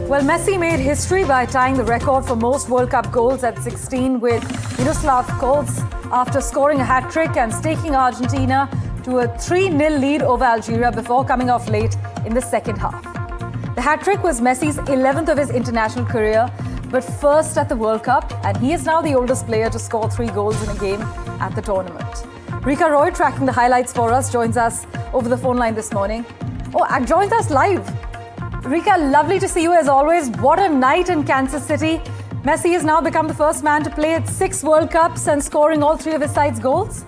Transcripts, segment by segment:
Well, Messi made history by tying the record for most World Cup goals at 16 with Miroslav Klose after scoring a hat-trick and staking Argentina to a 3-0 lead over Algeria before coming off late in the second half. The hat-trick was Messi's 11th of his international career, but first at the World Cup, and he is now the oldest player to score 3 goals in a game at the tournament. Rika Roy, tracking the highlights for us, joins us over the phone line this morning. Joins us live. Rika, lovely to see you as always. What a night in Kansas City. Messi has now become the first man to play at 6 World Cups and scoring all 3 of his side's goals.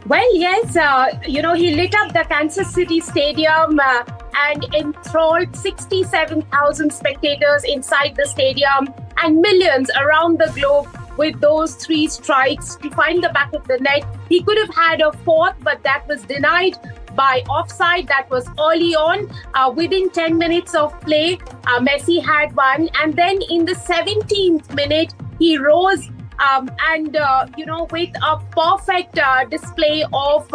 Well, yes, he lit up the Kansas City Stadium and enthralled 67,000 spectators inside the stadium and millions around the globe with those 3 strikes to find the back of the net. He could have had a 4th, but that was denied by offside. That was early on. Within 10 minutes of play, Messi had one. And then in the 17th minute, he rose with a perfect display of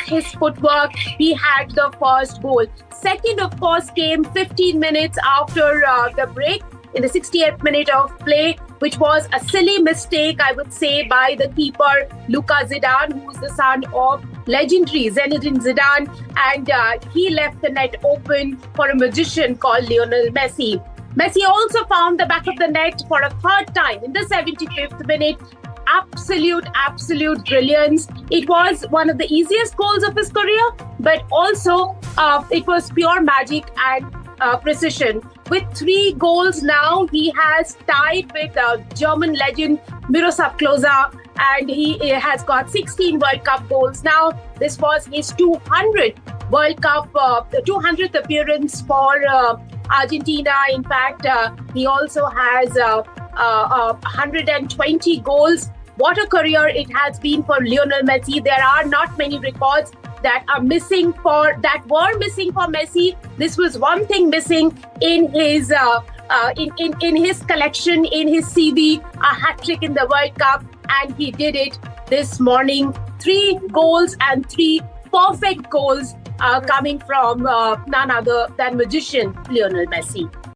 his footwork, he had the first goal. Second, of course, came 15 minutes after the break in the 68th minute of play, which was a silly mistake, I would say, by the keeper, Luka Zidane, who's the son of legendary Zinedine Zidane, and he left the net open for a magician called Lionel Messi. Messi also found the back of the net for a 3rd time in the 75th minute. Absolute brilliance. It was one of the easiest goals of his career, but also it was pure magic and precision. With 3 goals now, he has tied with German legend Miroslav Klose, and he has got 16 World Cup goals now. This was his 200th World Cup, 200th appearance for Argentina. In fact, he also has 120 goals. What a career it has been for Lionel Messi. There are not many records that were missing for Messi. This was one thing missing in his in his collection, in his CV, a hat-trick in the World Cup, and he did it this morning. 3 goals and 3 perfect goals coming from none other than magician Lionel Messi.